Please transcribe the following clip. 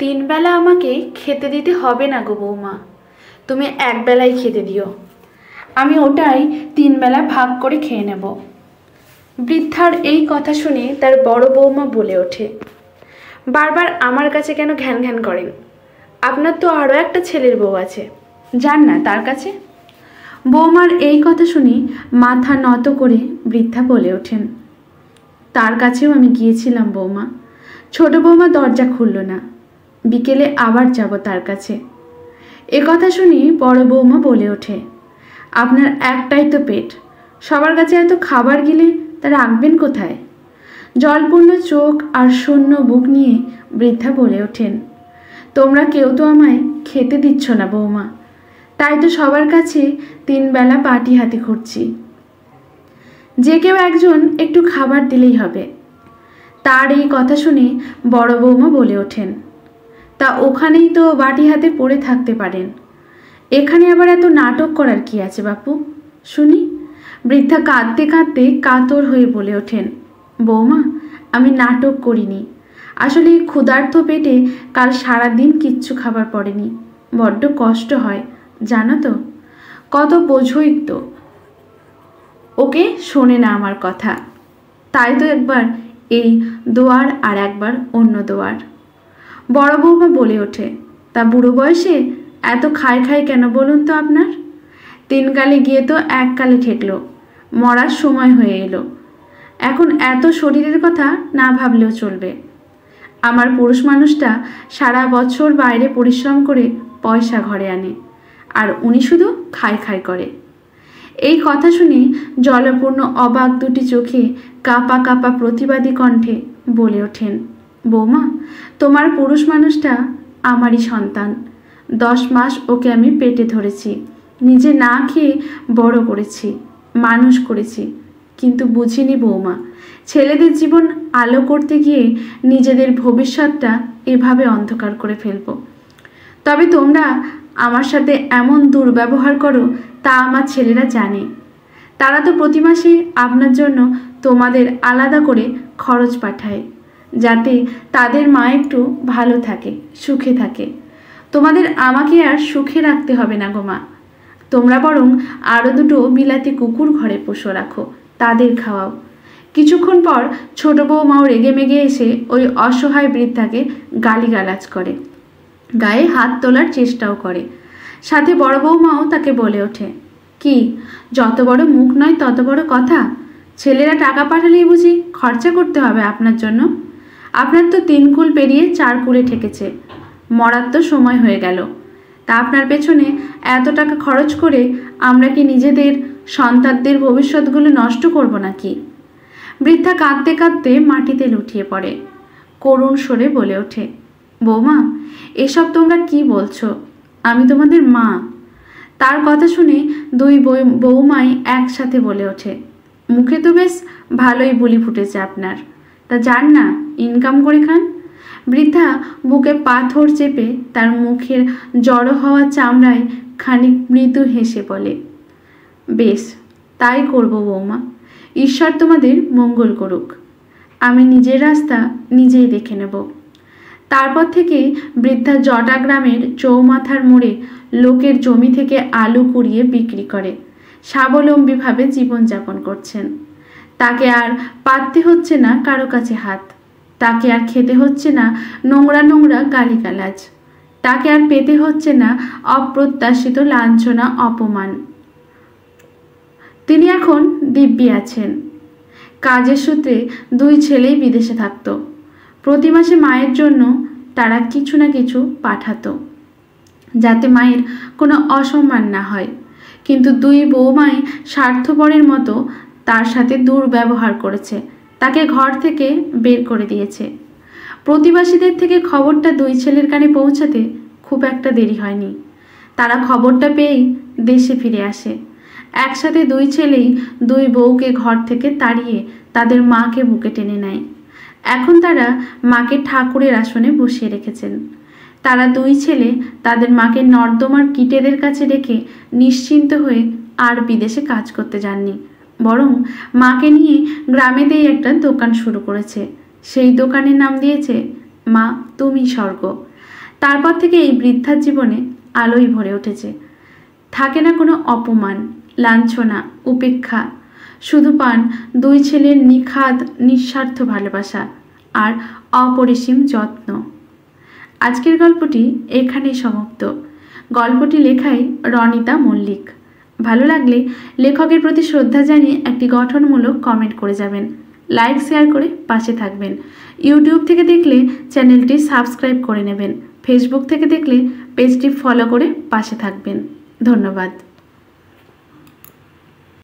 তিন বেলা আমাকে খেতে দিতে হবে না গো বৌমা, তুমি এক বেলাই খেতে দিও, আমি ওটাই তিন বেলা ভাগ করে খেয়ে নেব। বৃদ্ধার এই কথা শুনে তার বড় বৌমা বলে ওঠে, বারবার আমার কাছে কেন ঘ্যান ঘ্যান করেন? আপনার তো আরও একটা ছেলের বউ আছে, যান না তার কাছে। বৌমার এই কথা শুনে মাথা নত করে বৃদ্ধা বলে ওঠেন, তার কাছেও আমি গিয়েছিলাম বৌমা, ছোট বৌমা দরজা খুলল না, বিকেলে আবার যাব তার কাছে। এ কথা শুনি বড় বৌমা বলে ওঠে, আপনার একটাই তো পেট, সবার কাছে এত খাবার গিলে তা রাখবেন কোথায়? জলপূর্ণ চোখ আর শূন্য বুক নিয়ে বৃদ্ধা বলে ওঠেন, তোমরা কেউ তো আমায় খেতে দিচ্ছ না বৌমা, তাই তো সবার কাছে তিন বেলা পাটি হাতে ঘুরছি। যে কেউ একজন একটু খাবার দিলেই হবে। তার এই কথা শুনে বড় বৌমা বলে ওঠেন, তা ওখানেই তো বাটি হাতে পড়ে থাকতে পারেন, এখানে আবার এত নাটক করার কি আছে বাপু, শুনি। বৃদ্ধা কাঁদতে কাঁদতে কাতর হয়ে বলে ওঠেন, বৌমা আমি নাটক করিনি, আসলে ক্ষুধার্ত পেটে কাল সারাদিন কিচ্ছু খাবার পড়েনি, বড্ড কষ্ট হয় জানো তো, কত বোঝই তো। ওকে শোনে না আমার কথা, তাই তো একবার এই দোয়ার আর একবার অন্য দোয়ার। বড় বৌমা বলে ওঠে, তা বুড়ো বয়সে এত খাই খাই কেন বলুন তো আপনার? তিন কালে গিয়ে তো এক কালে ঠেকল, মরার সময় হয়ে এলো, এখন এত শরীরের কথা না ভাবলেও চলবে। আমার পুরুষ মানুষটা সারা বছর বাইরে পরিশ্রম করে পয়সা ঘরে আনে, আর উনি শুধু খাই খাই করে। এই কথা শুনে জলপূর্ণ অবাক দুটি চোখে কাঁপা কাঁপা প্রতিবাদী কণ্ঠে বলে ওঠেন, বৌমা তোমার পুরুষ মানুষটা আমারই সন্তান, 10 মাস ওকে আমি পেটে ধরেছি, নিজে না খেয়ে বড় করেছি, মানুষ করেছি, কিন্তু বুঝিনি বৌমা, ছেলেদের জীবন আলো করতে গিয়ে নিজেদের ভবিষ্যৎটা এভাবে অন্ধকার করে ফেলবো। তবে তোমরা আমার সাথে এমন দুর্ব্যবহার করো তা আমার ছেলেরা জানে, তারা তো প্রতি মাসে আপনার জন্য তোমাদের আলাদা করে খরচ পাঠায়, যাতে তাদের মা একটু ভালো থাকে, সুখে থাকে। তোমাদের আমাকে আর সুখে রাখতে হবে না গো মা, তোমরা বরং আরও দুটো বিলাতি কুকুর ঘরে পোষো রাখো, তাদের খাওয়াও। কিছুক্ষণ পর ছোট বৌমাও রেগে মেগে এসে ওই অসহায় বৃদ্ধাকে গালিগালাজ করে, গায়ে হাত তোলার চেষ্টাও করে। সাথে বড় বৌমাও তাকে বলে ওঠে, কি যত বড় মুখ নয় তত বড় কথা, ছেলেরা টাকা পাঠালেই বুঝি খরচা করতে হবে আপনার জন্য? আপনার তো 3 কুল পেরিয়ে 4 কুলে ঠেকেছে, মরার তো সময় হয়ে গেল, তা আপনার পেছনে এত টাকা খরচ করে আমরা কি নিজেদের সন্তানদের ভবিষ্যৎগুলো নষ্ট করব নাকি? বৃদ্ধা কাঁদতে কাঁদতে মাটিতে লুটিয়ে পড়ে, করুণ স্বরে বলে ওঠে, বৌমা এসব তোমরা কি বলছো, আমি তোমাদের মা। তার কথা শুনে দুই বৌমাই একসাথে বলে ওঠে, মুখে তো বেশ ভালোই বুলি ফুটেছে আপনার, তা যান না ইনকাম করে খান। বৃদ্ধা বুকে পাথর চেপে তার মুখের জড়ো হওয়া চামড়ায় খানিক মৃদু হেসে বলে, বেশ তাই করব বৌমা, ঈশ্বর তোমাদের মঙ্গল করুক, আমি নিজের রাস্তা নিজেই দেখে নেব। তারপর থেকে বৃদ্ধা জটা গ্রামের চৌমাথার মোড়ে লোকের জমি থেকে আলু কুড়িয়ে বিক্রি করে স্বাবলম্বীভাবে জীবনযাপন করছেন। তাকে আর পাততে হচ্ছে না কারো কাছে হাত, তাকে আর খেতে হচ্ছে না নোংরা নোংরা গালিগালাজ, তাকে আর পেতে হচ্ছে না অপ্রত্যাশিত লাঞ্ছনা অপমান। তিনি এখন দিব্যি আছেন। কাজের সূত্রে 2 ছেলেই বিদেশে থাকতো, প্রতি মাসে মায়ের জন্য তারা কিছু না কিছু পাঠাতো, যাতে মায়ের কোনো অসম্মান না হয়, কিন্তু 2 বৌমাই স্বার্থপরের মতো তার সাথে দুর্ব্যবহার করেছে, তাকে ঘর থেকে বের করে দিয়েছে। প্রতিবাসীদের থেকে খবরটা 2 ছেলের কানে পৌঁছাতে খুব একটা দেরি হয়নি, তারা খবরটা পেয়েই দেশে ফিরে আসে। একসাথে 2 ছেলেই 2 বউকে ঘর থেকে তাড়িয়ে তাদের মাকে বুকে টেনে নেয়। এখন তারা মাকে ঠাকুরের আসনে বসিয়ে রেখেছেন। তারা 2 ছেলে তাদের মাকে নর্দমার কীটেদের কাছে রেখে নিশ্চিন্ত হয়ে আর বিদেশে কাজ করতে যাননি, বরং মাকে নিয়ে গ্রামেতেই একটা দোকান শুরু করেছে। সেই দোকানের নাম দিয়েছে মা তুমি স্বর্গ। তারপর থেকে এই বৃদ্ধার জীবনে আলোই ভরে উঠেছে। থাকে না কোনো অপমান, লাঞ্ছনা, উপেক্ষা, শুধু পান দুই ছেলের নিখাদ নিঃস্বার্থ ভালোবাসা আর অপরিসীম যত্ন। আজকের গল্পটি এখানেই সমাপ্ত। গল্পটি লেখায় রনিতা মল্লিক। ভালো লাগলে লেখকের প্রতি শ্রদ্ধা জানিয়ে একটি গঠনমূলক কমেন্ট করে যাবেন। লাইক শেয়ার করে পাশে থাকবেন। ইউটিউব থেকে দেখলে চ্যানেলটি সাবস্ক্রাইব করে নেবেন। ফেসবুক থেকে দেখলে পেজটি ফলো করে পাশে থাকবেন। ধন্যবাদ।